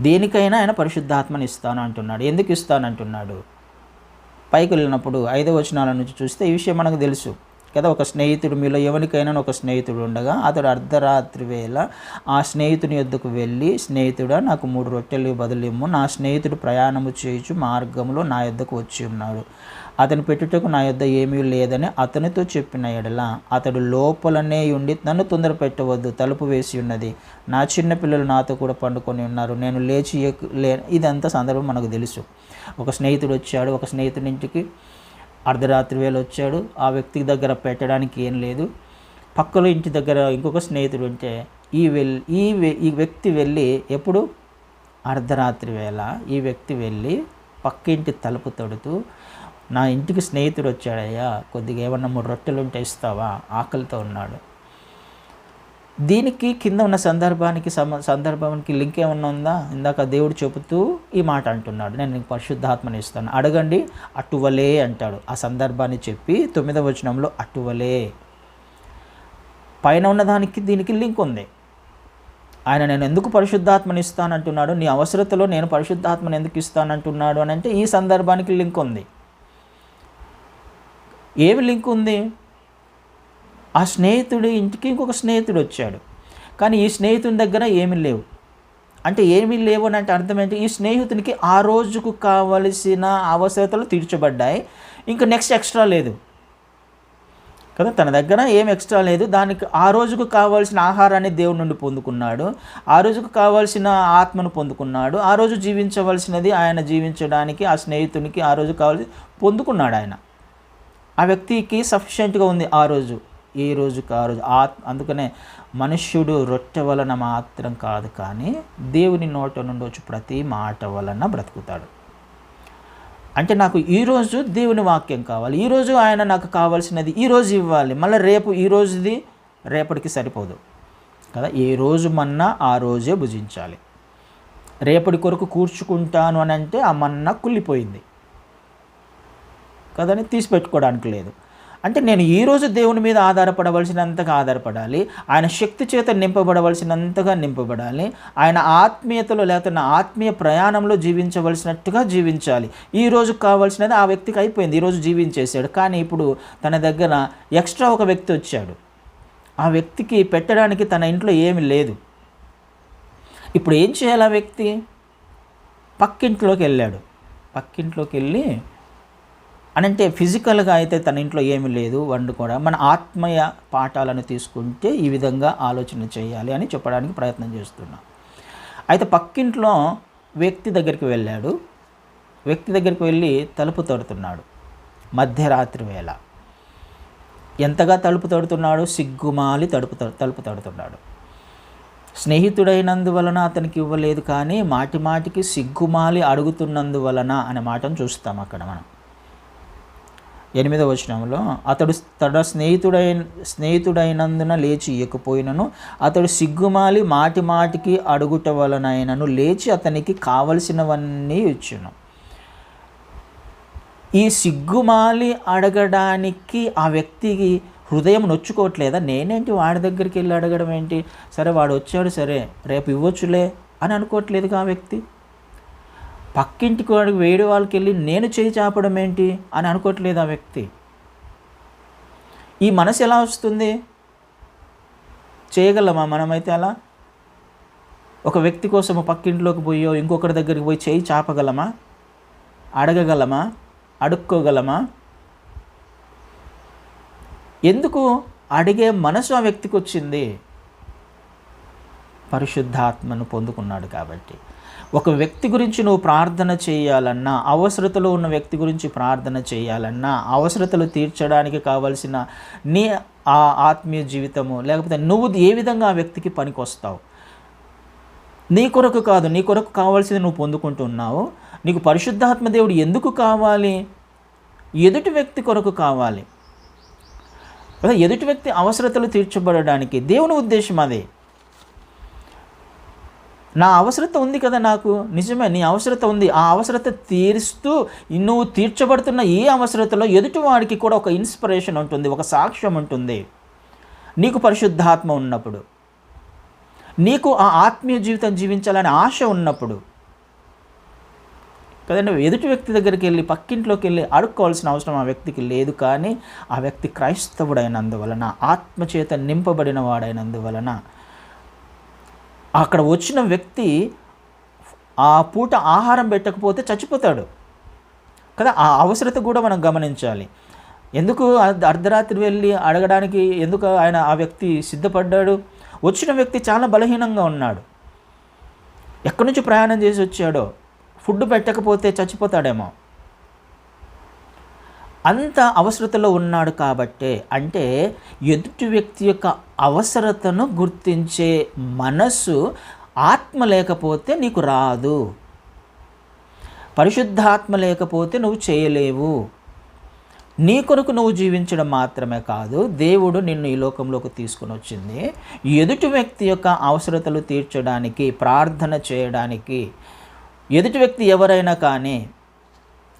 దేనికైనా ఆయన పరిశుద్ధాత్మని ఇస్తాను అంటున్నాడు. ఎందుకు ఇస్తానంటున్నాడు? పైకి వెళ్ళినప్పుడు 5వ వచనాల నుంచి చూస్తే ఈ విషయం మనకు తెలుసు కదా. ఒక స్నేహితుడు, మీలో ఎవరికైనా ఒక స్నేహితుడు ఉండగా అతడు అర్ధరాత్రి వేళ ఆ స్నేహితుని యొద్దకు వెళ్ళి, స్నేహితుడా నాకు 3 రొట్టెలు బదులిమ్ము, నా స్నేహితుడు ప్రయాణము చేయుచు మార్గంలో నా యొద్దకు వచ్చి ఉన్నాడు, అతని పెట్టుటకు నా యొద్ద ఏమీ లేదని అతనితో చెప్పిన ఎడల అతడు లోపలనే ఉండి నన్ను తొందర పెట్టవద్దు, తలుపు వేసి ఉన్నది, నా చిన్న పిల్లలు నాతో కూడా పండుకొని ఉన్నారు, నేను లేచి ఇదంతా సందర్భం మనకు తెలుసు. ఒక స్నేహితుడు వచ్చాడు, ఒక స్నేహితుడి ఇంటికి అర్ధరాత్రి వేళ వచ్చాడు. ఆ వ్యక్తి దగ్గర పెట్టడానికి ఏం లేదు. పక్కలో ఇంటి దగ్గర ఇంకొక స్నేహితుడు ఉంటే ఈ వ్యక్తి వెళ్ళి, ఎప్పుడు? అర్ధరాత్రి వేళ ఈ వ్యక్తి వెళ్ళి పక్కింటి తలుపు తడుతూ, నా ఇంటికి స్నేహితుడు వచ్చాడయ్యా, కొద్దిగా ఏమన్నా 3 రొట్టెలు ఉంటే ఇస్తావా, ఆకలితో ఉన్నాడు. దీనికి కింద ఉన్న సందర్భానికి లింక్ ఏమన్నా ఉందా? ఇందాక దేవుడు చెబుతూ ఈ మాట అంటున్నాడు, నేను నీకు పరిశుద్ధాత్మని ఇస్తాను, అడగండి అటువలే అంటాడు. ఆ సందర్భాన్ని చెప్పి 9వ వచనంలో అటువలే, పైన ఉన్నదానికి దీనికి లింక్ ఉంది. ఆయన నేను ఎందుకు పరిశుద్ధాత్మని ఇస్తానంటున్నాడు, నీ అవసరతలో నేను పరిశుద్ధాత్మని ఎందుకు ఇస్తానంటున్నాడు అని అంటే ఈ సందర్భానికి లింక్ ఉంది. ఏమి లింక్ ఉంది? ఆ స్నేహితుడి ఇంటికి ఇంకొక స్నేహితుడు వచ్చాడు, కానీ ఈ స్నేహితుని దగ్గర ఏమీ లేవు. అంటే ఏమీ లేవు అని అంటే అర్థం ఏంటి? ఈ స్నేహితునికి ఆ రోజుకు కావలసిన అవసరతలు తీర్చబడ్డాయి, ఇంకా నెక్స్ట్ ఎక్స్ట్రా లేదు కదా. తన దగ్గర ఏం ఎక్స్ట్రా లేదు, దానికి ఆ రోజుకు కావాల్సిన ఆహారాన్ని దేవుడి నుండి పొందుకున్నాడు, ఆ రోజుకు కావాల్సిన ఆత్మను పొందుకున్నాడు, ఆ రోజు జీవించవలసినది ఆయన జీవించడానికి ఆ స్నేహితునికి ఆ రోజు కావాల్సి పొందుకున్నాడు. ఆయన ఆ వ్యక్తికి సఫిషియెంట్గా ఉంది ఆ రోజు, ఏ రోజుకి ఆ రోజు. అందుకనే మనుష్యుడు రొట్టె వలన మాత్రం కాదు కానీ దేవుని నోట నుండి వచ్చి ప్రతి మాట వలన బ్రతుకుతాడు. అంటే నాకు ఈరోజు దేవుని వాక్యం కావాలి, ఈరోజు ఆయన నాకు కావాల్సినది ఈరోజు ఇవ్వాలి, మళ్ళీ రేపు ఈరోజుది రేపటికి సరిపోదు కదా. ఏ రోజు మన్నా ఆ రోజే భుజించాలి. రేపటి కొరకు కూర్చుకుంటాను అని అంటే ఆ మన్నా కుళ్ళిపోయింది కదని తీసి పెట్టుకోవడానికి లేదు. అంటే నేను ఈరోజు దేవుని మీద ఆధారపడవలసినంతగా ఆధారపడాలి, ఆయన శక్తి చేత నింపబడవలసినంతగా నింపబడాలి, ఆయన ఆత్మీయతలో లేకపోతే నా ఆత్మీయ ప్రయాణంలో జీవించవలసినట్టుగా జీవించాలి. ఈరోజు కావాల్సినది ఆ వ్యక్తికి అయిపోయింది, ఈరోజు జీవించేశాడు. కానీ ఇప్పుడు తన దగ్గర ఎక్స్ట్రా ఒక వ్యక్తి వచ్చాడు, ఆ వ్యక్తికి పెట్టడానికి తన ఇంట్లో ఏమి లేదు. ఇప్పుడు ఏం చేయాలి? ఆ వ్యక్తి పక్కింట్లోకి వెళ్ళాడు. పక్కింట్లోకి వెళ్ళి అనంటే ఫిజికల్గా అయితే తన ఇంట్లో ఏమీ లేదు వండుకోవడం, మన ఆత్మీయ పాఠాలను తీసుకుంటే ఈ విధంగా ఆలోచన చేయాలి అని చెప్పడానికి ప్రయత్నం చేస్తున్నాం. అయితే పక్కింట్లో వ్యక్తి దగ్గరికి వెళ్ళాడు. వ్యక్తి దగ్గరికి వెళ్ళి తలుపు తడుతున్నాడు. మధ్యరాత్రి వేళ ఎంతగా తలుపు తడుతున్నాడు? సిగ్గుమాలి తలుపు తడుతున్నాడు. స్నేహితుడైనందువలన అతనికి ఇవ్వలేదు, కానీ మాటి మాటికి సిగ్గుమాలి అడుగుతున్నందువలన అనే మాటను చూస్తాం అక్కడ మనం. 8వ వచనంలో అతడు తన స్నేహితుడైనందున లేచి ఇయ్యకపోయినను అతడు సిగ్గుమాలి మాటి మాటికి అడుగుట వలనైనను లేచి అతనికి కావలసినవన్నీ ఇచ్చును. ఈ సిగ్గుమాలి అడగడానికి ఆ వ్యక్తికి హృదయం నొచ్చుకోవట్లేదా? నేనేంటి వాడి దగ్గరికి వెళ్ళి అడగడం ఏంటి, సరే వాడు వచ్చాడు సరే రేపు ఇవ్వచ్చులే అని అనుకోవట్లేదుగా ఆ వ్యక్తి. పక్కింటికి వాడికి వేడి వాళ్ళకి వెళ్ళి నేను చేయి చాపడం ఏంటి అని అనుకోవట్లేదు ఆ వ్యక్తి. ఈ మనసు ఎలా వస్తుంది? చేయగలమా మనమైతే అలా? ఒక వ్యక్తి కోసం పక్కింట్లోకి పోయో ఇంకొకరి దగ్గరికి పోయి చేయి చాపగలమా? అడగగలమా? అడుక్కోగలమా? ఎందుకు అడిగే మనసు ఆ వ్యక్తికి వచ్చింది? పరిశుద్ధాత్మను పొందుకున్నాడు కాబట్టి. ఒక వ్యక్తి గురించి నువ్వు ప్రార్థన చేయాలన్నా, అవసరతలో ఉన్న వ్యక్తి గురించి ప్రార్థన చేయాలన్నా, అవసరతలు తీర్చడానికి కావాల్సిన నీ ఆ ఆత్మీయ జీవితము లేకపోతే నువ్వు ఏ విధంగా ఆ వ్యక్తికి పనికొస్తావు, నీ కొరకు కాదు, నీ కొరకు కావాల్సింది నువ్వు పొందుకుంటున్నావు. నీకు పరిశుద్ధాత్మ దేవుడు ఎందుకు కావాలి? ఎదుటి వ్యక్తి కొరకు కావాలి. ఎదుటి వ్యక్తి అవసరతలు తీర్చబడడానికి దేవుని ఉద్దేశం అదే. నా అవసరత ఉంది కదా, నాకు నిజమే నీ అవసరత ఉంది, ఆ అవసరత తీరుస్తూ నువ్వు తీర్చబడుతున్న ఈ అవసరతలో ఎదుటి వాడికి కూడా ఒక ఇన్స్పిరేషన్ ఉంటుంది, ఒక సాక్ష్యం ఉంటుంది. నీకు పరిశుద్ధాత్మ ఉన్నప్పుడు, నీకు ఆ ఆత్మీయ జీవితం జీవించాలనే ఆశ ఉన్నప్పుడు కదండి, ఎదుటి వ్యక్తి దగ్గరికి వెళ్ళి పక్కింట్లోకి వెళ్ళి అడుక్కోవాల్సిన అవసరం ఆ వ్యక్తికి లేదు. కానీ ఆ వ్యక్తి క్రైస్తవుడైనందువలన, ఆత్మచేత నింపబడిన వాడైనందువలన అక్కడ వచ్చిన వ్యక్తి ఆ పూట ఆహారం పెట్టకపోతే చచ్చిపోతాడు కదా. ఆ అవసరత కూడా మనం గమనించాలి. ఎందుకు అర్ధరాత్రి వెళ్ళి అడగడానికి ఎందుకు ఆ వ్యక్తి సిద్ధపడ్డాడు? వచ్చిన వ్యక్తి చాలా బలహీనంగా ఉన్నాడు, ఎక్కడి నుంచి ప్రయాణం చేసి వచ్చాడో, ఫుడ్ పెట్టకపోతే చచ్చిపోతాడేమో, అంత అవసరతలో ఉన్నాడు. కాబట్టే అంటే ఎదుటి వ్యక్తి యొక్క అవసరతను గుర్తించే మనసు ఆత్మ లేకపోతే నీకు రాదు. పరిశుద్ధాత్మ లేకపోతే నువ్వు చేయలేవు. నీ కొరకు నువ్వు జీవించడం మాత్రమే కాదు, దేవుడు నిన్ను ఈ లోకంలోకి తీసుకుని వచ్చింది ఎదుటి వ్యక్తి యొక్క అవసరతలు తీర్చడానికి, ప్రార్థన చేయడానికి. ఎదుటి వ్యక్తి ఎవరైనా కానీ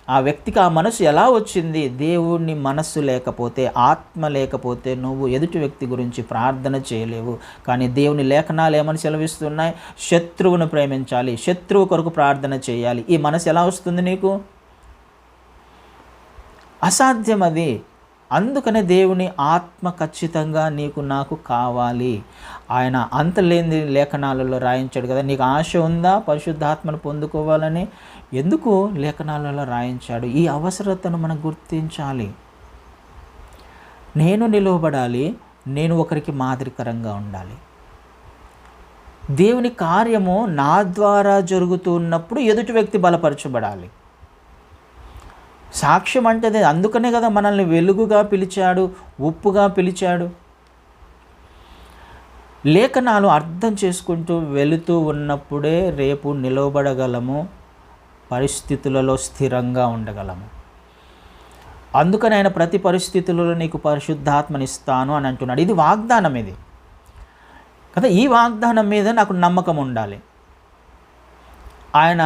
ఆ వ్యక్తికి ఆ మనసు ఎలా వచ్చింది? దేవుని మనస్సు లేకపోతే, ఆత్మ లేకపోతే నువ్వు ఎదుటి వ్యక్తి గురించి ప్రార్థన చేయలేవు. కానీ దేవుని లేఖనాలు ఏమని సెలవిస్తున్నాయి? శత్రువును ప్రేమించాలి, శత్రువు కొరకు ప్రార్థన చేయాలి. ఈ మనసు ఎలా వస్తుంది నీకు? అసాధ్యం అది. అందుకనే దేవుని ఆత్మ ఖచ్చితంగా నీకు నాకు కావాలి. ఆయన అంతలేని లేఖనాలలో రాయించాడు కదా. నీకు ఆశ ఉందా పరిశుద్ధాత్మను పొందుకోవాలని? ఎందుకు లేఖనాలలో రాయించాడు? ఈ అవసరతను మనం గుర్తించాలి. నేను నిలువబడాలి, నేను ఒకరికి మాదిరికరంగా ఉండాలి. దేవుని కార్యము నా ద్వారా జరుగుతున్నప్పుడు ఎదుటి వ్యక్తి బలపరచబడాలి. సాక్ష్యం అంటే అందుకనే కదా మనల్ని వెలుగుగా పిలిచాడు, ఉప్పుగా పిలిచాడు. లేఖనాలు అర్థం చేసుకుంటూ వెళుతూ ఉన్నప్పుడే రేపు నిలవబడగలము, పరిస్థితులలో స్థిరంగా ఉండగలము. అందుకని ఆయన ప్రతి పరిస్థితులలో నీకు పరిశుద్ధాత్మనిస్తాను అని అంటున్నాడు. ఇది వాగ్దానం, ఇది కదా. ఈ వాగ్దానం మీద నాకు నమ్మకం ఉండాలి. ఆయన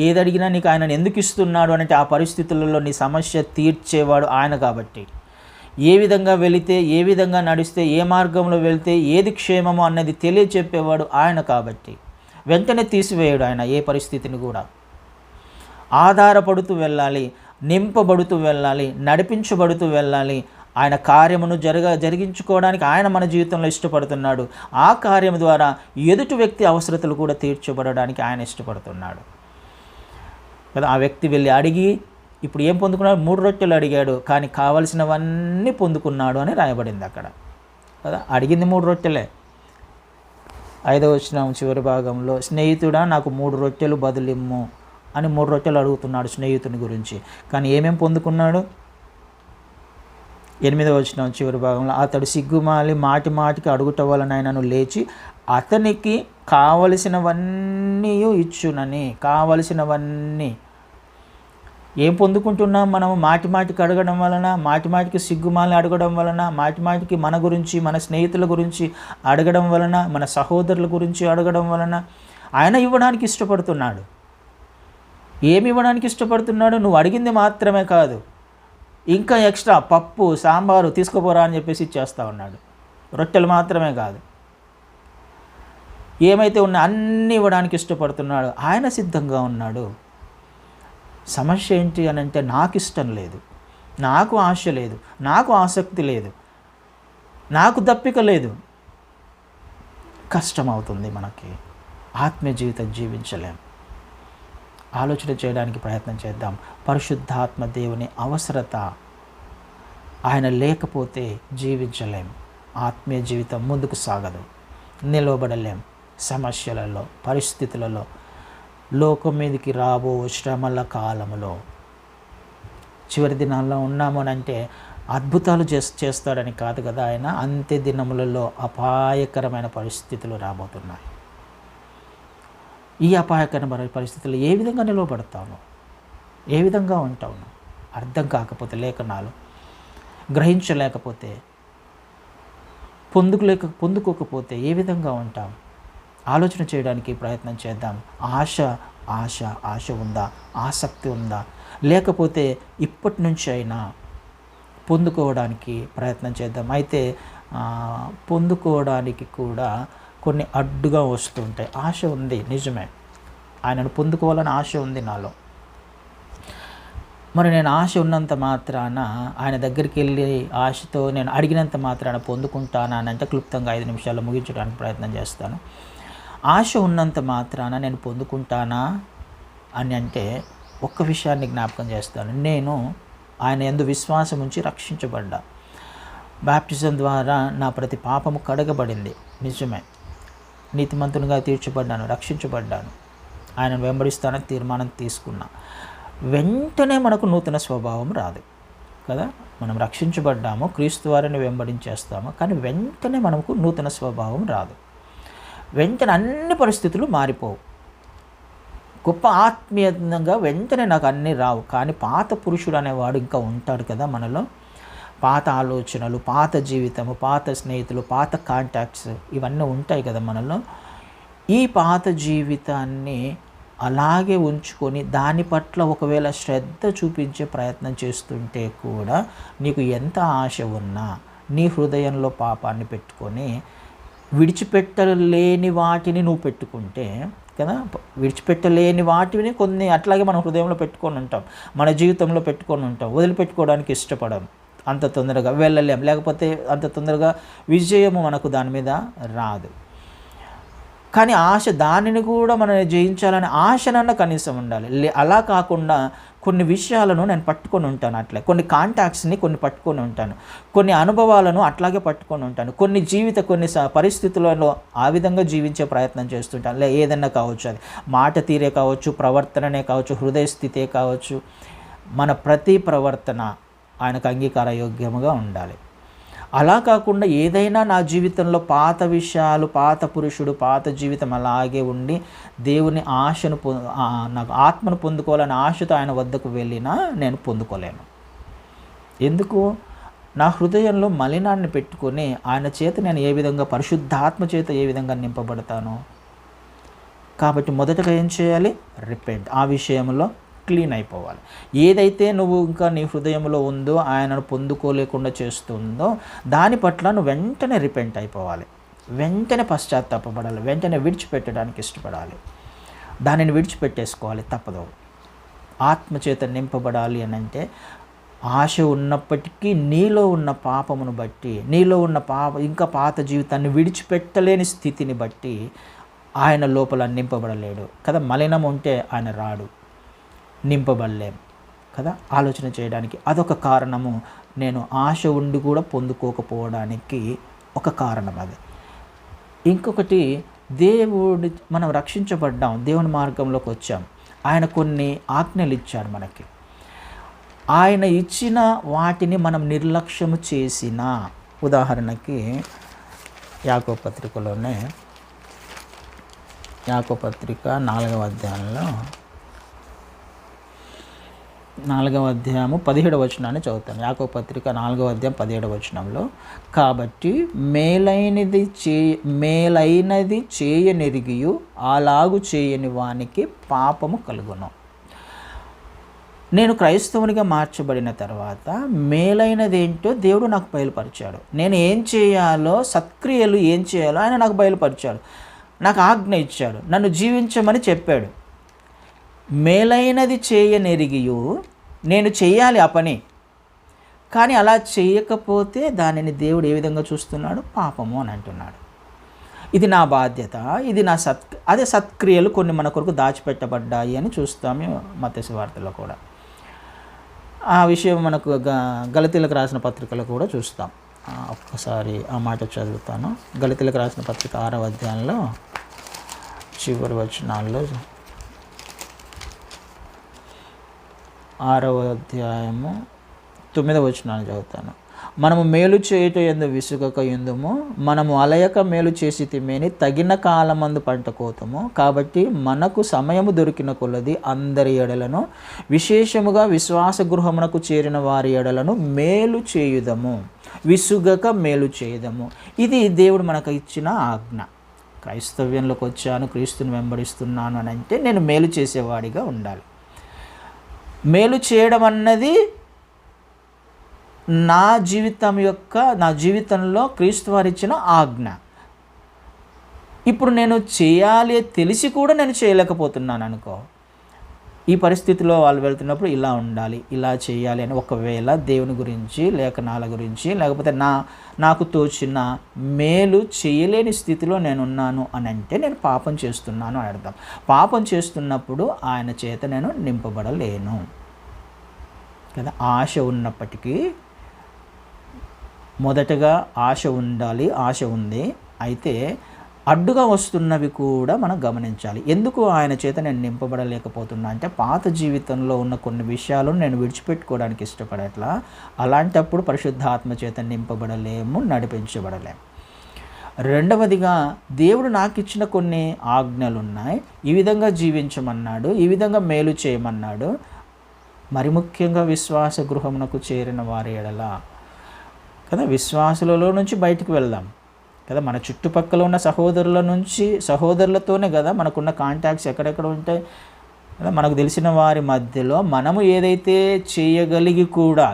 ఏది అడిగినా నీకు ఆయనను ఎందుకు ఇస్తున్నాడు అంటే ఆ పరిస్థితులలో నీ సమస్య తీర్చేవాడు ఆయన కాబట్టి. ఏ విధంగా వెళితే, ఏ విధంగా నడిస్తే, ఏ మార్గంలో వెళితే ఏది క్షేమమో అన్నది తెలియచెప్పేవాడు ఆయన కాబట్టి. వెంటనే తీసివేయడు ఆయన ఏ పరిస్థితిని కూడా. ఆధారపడుతూ వెళ్ళాలి, నింపబడుతూ వెళ్ళాలి, నడిపించబడుతూ వెళ్ళాలి. ఆయన కార్యమును జరిగించుకోవడానికి ఆయన మన జీవితంలో ఇష్టపడుతున్నాడు. ఆ కార్యం ద్వారా ఎదుటి వ్యక్తి అవసరతలు కూడా తీర్చబడడానికి ఆయన ఇష్టపడుతున్నాడు కదా. ఆ వ్యక్తి వెళ్ళి అడిగి ఇప్పుడు ఏం పొందుకున్నాడు? 3 రొట్టెలు అడిగాడు, కానీ కావలసినవన్నీ పొందుకున్నాడు అని రాయబడింది అక్కడ కదా. అడిగింది 3 రొట్టెలే. 5వ వచనం చివరి భాగంలో, స్నేహితుడా నాకు 3 రొట్టెలు బదులిమ్ము అని 3 రొట్టెలు అడుగుతున్నాడు స్నేహితుని గురించి. కానీ ఏమేం పొందుకున్నాడు? 8వ వచనం చివరి భాగంలో, అతడు సిగ్గుమాలి మాటి మాటికి అడుగుట వలన ఆయనను లేచి అతనికి కావలసినవన్నీ ఇచ్చునని. కావలసినవన్నీ ఏం పొందుకుంటున్నాం మనము? మాటి మాటికి అడగడం వలన, మాటి మాటికి సిగ్గుమాలి అడగడం వలన, మాటి మాటికి మన గురించి, మన స్నేహితుల గురించి అడగడం వలన, మన సహోదరుల గురించి అడగడం వలన ఆయన ఇవ్వడానికి ఇష్టపడుతున్నాడు. ఏమి ఇవ్వడానికి ఇష్టపడుతున్నాడు? నువ్వు అడిగింది మాత్రమే కాదు, ఇంకా ఎక్స్ట్రా పప్పు, సాంబారు తీసుకుపోరా అని చెప్పేసి ఇచ్చేస్తూ ఉన్నాడు. రొట్టెలు మాత్రమే కాదు, ఏమైతే ఉన్నా అన్నీ ఇవ్వడానికి ఇష్టపడుతున్నాడు. ఆయన సిద్ధంగా ఉన్నాడు. సమస్య ఏంటి అని అంటే, నాకు ఇష్టం లేదు, నాకు ఆశ లేదు, నాకు ఆసక్తి లేదు, నాకు దప్పిక లేదు. కష్టమవుతుంది మనకి, ఆత్మీయ జీవితం జీవించలేం. ఆలోచన చేయడానికి ప్రయత్నం చేద్దాం. పరిశుద్ధాత్మ దేవుని అవసరత, ఆయన లేకపోతే జీవించలేం. ఆత్మీయ జీవితం ముందుకు సాగదు, నిలవబడలేం. సమస్యలలో, పరిస్థితులలో, లోకం మీదకి రాబో శ్రమల కాలములో, చివరి దినాల్లో ఉన్నామనంటే అద్భుతాలు చేస్తాడని కాదు కదా. ఆయన అంత్య దినములలో అపాయకరమైన పరిస్థితులు రాబోతున్నాయి. ఈ అపాయకరమైన పరిస్థితుల్లో ఏ విధంగా నిలవబడతావు? ఏ విధంగా ఉంటావు? అర్థం కాకపోతే, లేఖనాలు గ్రహించలేకపోతే, పొందుకోకపోతే ఏ విధంగా ఉంటాం? ఆలోచన చేయడానికి ప్రయత్నం చేద్దాం. ఆశ ఆశ ఆశ ఉందా? ఆసక్తి ఉందా? లేకపోతే ఇప్పటి నుంచి అయినా పొందుకోవడానికి ప్రయత్నం చేద్దాం. అయితే పొందుకోవడానికి కూడా కొన్ని అడ్డుగా వస్తుంటాయి. ఆశ ఉంది, నిజమే, ఆయనను పొందుకోవాలని ఆశ ఉంది నాలో. మరి నేను ఆశ ఉన్నంత మాత్రాన ఆయన దగ్గరికి వెళ్ళి ఆశతో నేను అడిగినంత మాత్రాన పొందుకుంటానా అని అంటే క్లుప్తంగా 5 నిమిషాల్లో ముగించడానికి ప్రయత్నం చేస్తాను. ఆశ ఉన్నంత మాత్రాన నేను పొందుకుంటానా అని అంటే ఒక్క విషయాన్ని జ్ఞాపకం చేస్తాను. నేను ఆయన యందు విశ్వాసం ఉంచి రక్షించబడ్డా. బాప్టిజం ద్వారా నా ప్రతి పాపము కడగబడింది, నిజమే. నీతిమంతునిగా తీర్చబడ్డాను, రక్షించబడ్డాను. ఆయనను వెంబడిస్తానని తీర్మానం తీసుకున్నా. వెంటనే మనకు నూతన స్వభావం రాదు కదా. మనం రక్షించబడ్డాము, క్రీస్తు వారిని వెంబడించేస్తాము, కానీ వెంటనే మనకు నూతన స్వభావం రాదు. వెంటనే అన్ని పరిస్థితులు మారిపోవు. గొప్ప ఆత్మీయంగా వెంటనే నాకు అన్నీ రావు. కానీ పాత పురుషుడు అనేవాడు ఇంకా ఉంటాడు కదా మనలో. పాత ఆలోచనలు, పాత జీవితము, పాత స్నేహితులు, పాత కాంటాక్ట్స్ ఇవన్నీ ఉంటాయి కదా మనలో. ఈ పాత జీవితాన్ని అలాగే ఉంచుకొని దాని పట్ల ఒకవేళ శ్రద్ధ చూపించే ప్రయత్నం చేస్తుంటే కూడా నీకు ఎంత ఆశ ఉన్నా నీ హృదయంలో పాపాన్ని పెట్టుకొని విడిచిపెట్టలేని వాటిని నువ్వు పెట్టుకుంటే కదా, విడిచిపెట్టలేని వాటిని కొన్ని అట్లాగే మన హృదయంలో పెట్టుకొని ఉంటాం, మన జీవితంలో పెట్టుకొని ఉంటాం. వదిలిపెట్టుకోవడానికి ఇష్టపడం, అంత తొందరగా వెళ్ళలేం, లేకపోతే అంత తొందరగా విజయము మనకు దాని మీద రాదు. కానీ ఆశ, దానిని కూడా మనం జయించాలనే ఆశనన్నా కనీసం ఉండాలి. అలా కాకుండా కొన్ని విషయాలను నేను పట్టుకొని ఉంటాను, అట్లే కొన్ని కాంటాక్ట్స్ని కొన్ని పట్టుకొని ఉంటాను, కొన్ని అనుభవాలను అట్లాగే పట్టుకొని ఉంటాను, కొన్ని పరిస్థితులలో ఆ విధంగా జీవించే ప్రయత్నం చేస్తుంటాను. ఏదన్నా కావచ్చు, అది మాట తీరే కావచ్చు, ప్రవర్తననే కావచ్చు, హృదయ స్థితే కావచ్చు. మన ప్రతి ప్రవర్తన ఆయనకు అంగీకారయోగ్యముగా ఉండాలి. అలా కాకుండా ఏదైనా నా జీవితంలో పాత విషయాలు, పాత పురుషుడు, పాత జీవితం అలాగే ఉండి దేవుని ఆశను నాకు ఆత్మను పొందుకోవాలని ఆశతో ఆయన వద్దకు వెళ్ళినా నేను పొందుకోలేను. ఎందుకు? నా హృదయంలో మలినాన్ని పెట్టుకొని ఆయన చేత నేను ఏ విధంగా, పరిశుద్ధాత్మ చేత ఏ విధంగా నింపబడతాను? కాబట్టి మొదటగా ఏం చేయాలి? రిపెంట్. ఆ విషయంలో క్లీన్ అయిపోవాలి. ఏదైతే నువ్వు ఇంకా నీ హృదయంలో ఉందో, ఆయనను పొందుకోలేకుండా చేస్తుందో దాని పట్ల నువ్వు వెంటనే రిపెంట్ అయిపోవాలి, వెంటనే పశ్చాత్తాపపడాలి, వెంటనే విడిచిపెట్టడానికి ఇష్టపడాలి, దానిని విడిచిపెట్టేసుకోవాలి, తప్పదు. ఆత్మచేత నింపబడాలి అని అంటే ఆశ ఉన్నప్పటికీ నీలో ఉన్న పాపమును బట్టి, నీలో ఉన్న ఇంకా పాత జీవితాన్ని విడిచిపెట్టలేని స్థితిని బట్టి ఆయన లోపల నింపబడలేడు కదా. మలినం ఉంటే ఆయన రాడు, నింపబడలేం కదా. ఆలోచన చేయడానికి అదొక కారణము. నేను ఆశ ఉండి కూడా పొందుకోకపోవడానికి ఒక కారణం అది. ఇంకొకటి, మనం రక్షించబడ్డాం, దేవుని మార్గంలోకి వచ్చాం, ఆయన కొన్ని ఆజ్ఞలు ఇచ్చాడు మనకి. ఆయన ఇచ్చిన వాటిని మనం నిర్లక్ష్యము చేసిన, ఉదాహరణకి యాకోబు పత్రికలోనే, యాకోబు పత్రిక 4వ అధ్యాయంలో 4వ అధ్యాయము 17వ వచనాన్ని చదువుతాను. యాకోబు పత్రిక 4వ అధ్యాయం 17వ వచనంలో, కాబట్టి మేలైనది చేయనెరిగియు అలాగు చేయని వానికి పాపము కలుగును. నేను క్రైస్తవునిగా మార్చబడిన తర్వాత మేలైనది ఏంటో దేవుడు నాకు బయలుపరిచాడు. నేను ఏం చేయాలో, సత్క్రియలు ఏం చేయాలో ఆయన నాకు బయలుపరిచాడు, నాకు ఆజ్ఞ ఇచ్చాడు, నన్ను జీవించమని చెప్పాడు. మేలైనది చేయనెరిగియు, నేను చేయాలి ఆ పని, కానీ అలా చేయకపోతే దానిని దేవుడు ఏ విధంగా చూస్తున్నాడు? పాపము అని అంటున్నాడు. ఇది నా బాధ్యత, ఇది నా అదే సత్క్రియలు కొన్ని మన కొరకు దాచిపెట్టబడ్డాయి అని చూస్తాము మత్తయి సువార్తలో కూడా. ఆ విషయం మనకు గలతీలకు రాసిన పత్రికలో కూడా చూస్తాం. ఒక్కసారి ఆ మాట చదువుతాను. గలతీలకు రాసిన పత్రిక 6వ అధ్యాయంలో చివరి వచనాల్లో, 6వ అధ్యాయము 9వ వచనాన్ని చదువుతాను. మనము మేలు చేయుట యందు విసుగక యుందుము, మనము అలయక మేలు చేసి తిమేని తగిన కాలమందు పంట కోతము. కాబట్టి మనకు సమయము దొరికిన కొలది అందరి ఎడలను, విశేషముగా విశ్వాస గృహమునకు చేరిన వారి ఎడలను మేలు చేయుదము, విసుగక మేలు చేయుదము. ఇది దేవుడు మనకు ఇచ్చిన ఆజ్ఞ. క్రైస్తవ్యంలోకి వచ్చాను, క్రీస్తుని వెంబడిస్తున్నాను అని అంటే నేను మేలు చేసేవాడిగా ఉండాలి. మేలు చేయడం అన్నది నా జీవితంలో క్రీస్తు వారు ఇచ్చిన ఆజ్ఞ. ఇప్పుడు నేను చేయాలి తెలిసి కూడా నేను చేయలేకపోతున్నాను అనుకో, ఈ పరిస్థితిలో వాళ్ళు వెళ్తున్నప్పుడు ఇలా ఉండాలి, ఇలా చేయాలి అని ఒకవేళ దేవుని గురించి, లేఖనాల గురించి, లేకపోతే నాకు తోచిన మేలు చేయలేని స్థితిలో నేనున్నాను అని అంటే నేను పాపం చేస్తున్నాను అని అర్థం. పాపం చేస్తున్నప్పుడు ఆయన చేత నేను నింపబడలేను కదా. ఆశ ఉన్నప్పటికీ మొదటగా ఆశ ఉండాలి, ఆశ ఉంది. అయితే అడ్డుగా వస్తున్నవి కూడా మనం గమనించాలి. ఎందుకు ఆయన చేత నేను నింపబడలేకపోతున్నా అంటే పాత జీవితంలో ఉన్న కొన్ని విషయాలను నేను విడిచిపెట్టుకోవడానికి ఇష్టపడట్లా. అలాంటప్పుడు పరిశుద్ధాత్మ చేత నింపబడలేము, నడిపించబడలేము. రెండవదిగా దేవుడు నాకు ఇచ్చిన కొన్ని ఆజ్ఞలు ఉన్నాయి, ఈ విధంగా జీవించమన్నాడు, ఈ విధంగా మేలు చేయమన్నాడు. మరి ముఖ్యంగా విశ్వాస గృహమునకు చేరిన వారి ఎడల కదా, విశ్వాసులలో నుంచి బయటికి వెళ్దాం కదా, మన చుట్టుపక్కల ఉన్న సహోదరులతోనే కదా మనకున్న కాంటాక్ట్స్ ఎక్కడెక్కడ ఉంటాయి కదా. మనకు తెలిసిన వారి మధ్యలో మనము ఏదైతే చేయగలిగి కూడా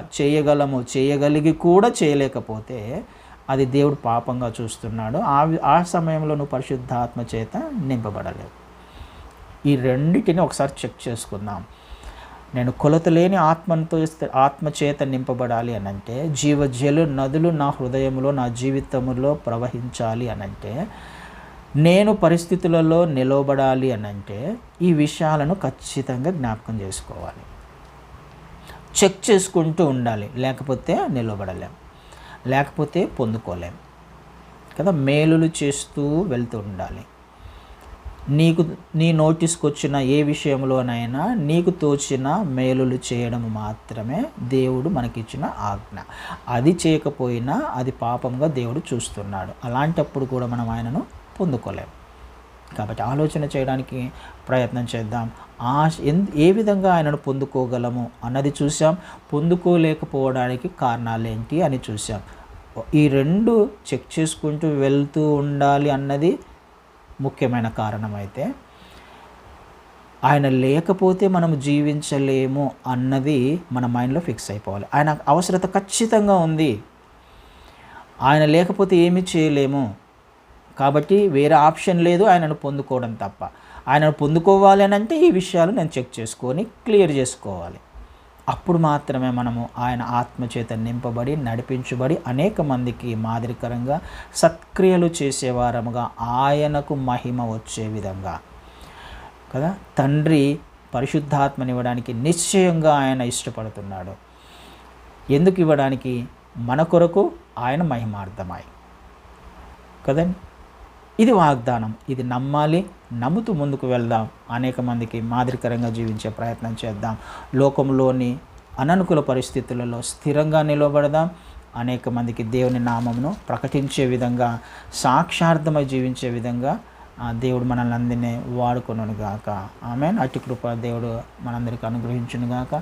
చేయలేకపోతే అది దేవుడు పాపంగా చూస్తున్నాడు. ఆ సమయంలో నువ్వు పరిశుద్ధాత్మ చేత నింపబడలేవు. ఈ రెండింటిని ఒకసారి చెక్ చేసుకుందాం. నేను కొలత లేని ఆత్మ చేత నింపబడాలి అనంటే, జీవజలు నదులు నా హృదయంలో నా జీవితంలో ప్రవహించాలి అనంటే, నేను పరిస్థితులలో నిలవబడాలి అనంటే ఈ విషయాలను ఖచ్చితంగా జ్ఞాపకం చేసుకోవాలి, చెక్ చేసుకుంటూ ఉండాలి. లేకపోతే నిలవబడలేం, లేకపోతే పొందుకోలేం కదా. మేలులు చేస్తూ వెళ్తూ ఉండాలి. నీ నోటీస్కి వచ్చిన ఏ విషయంలోనైనా నీకు తోచిన మేలులు చేయడం మాత్రమే దేవుడు మనకిచ్చిన ఆజ్ఞ. అది చేయకపోయినా అది పాపంగా దేవుడు చూస్తున్నాడు. అలాంటప్పుడు కూడా మనం ఆయనను పొందుకోలేం. కాబట్టి ఆలోచన చేయడానికి ప్రయత్నం చేద్దాం. ఏ విధంగా ఆయనను పొందుకోగలము అన్నది చూసాం, పొందుకోలేకపోవడానికి కారణాలేంటి అని చూసాం. ఈ రెండు చెక్ చేసుకుంటూ వెళ్తూ ఉండాలి అన్నది ముఖ్యమైన కారణం. అయితే ఆయన లేకపోతే మనం జీవించలేము అన్నది మన మైండ్లో ఫిక్స్ అయిపోవాలి. ఆయన అవసరత ఖచ్చితంగా ఉంది, ఆయన లేకపోతే ఏమీ చేయలేము. కాబట్టి వేరే ఆప్షన్ లేదు ఆయనను పొందుకోవడం తప్ప. ఆయనను పొందుకోవాలి అని అంటే ఈ విషయాలు నేను చెక్ చేసుకొని క్లియర్ చేసుకోవాలి. అప్పుడు మాత్రమే మనము ఆయన ఆత్మచేత నింపబడి నడిపించబడి అనేక మందికి మాదిరికరంగా సత్క్రియలు చేసేవారముగా ఆయనకు మహిమ వచ్చే విధంగా కదా. తండ్రి పరిశుద్ధాత్మనివ్వడానికి నిశ్చయంగా ఆయన ఇష్టపడుతున్నాడు. ఎందుకు ఇవ్వడానికి? మన కొరకు, ఆయన మహిమార్థమై కదండి. ఇది వాగ్దానం. ఇది నమ్మాలి, నమ్ముతూ ముందుకు వెళ్దాం. అనేక మందికి మాదిరికరంగా జీవించే ప్రయత్నం చేద్దాం. లోకంలోని అననుకూల పరిస్థితులలో స్థిరంగా నిలబడదాం. అనేక మందికి దేవుని నామమును ప్రకటించే విధంగా, సాక్షార్థమై జీవించే విధంగా దేవుడు మనల్ని అందరినీ వాడుకొనుగాక. ఆమేన్. అట్టి కృప దేవుడు మనందరికీ అనుగ్రహించునుగాక.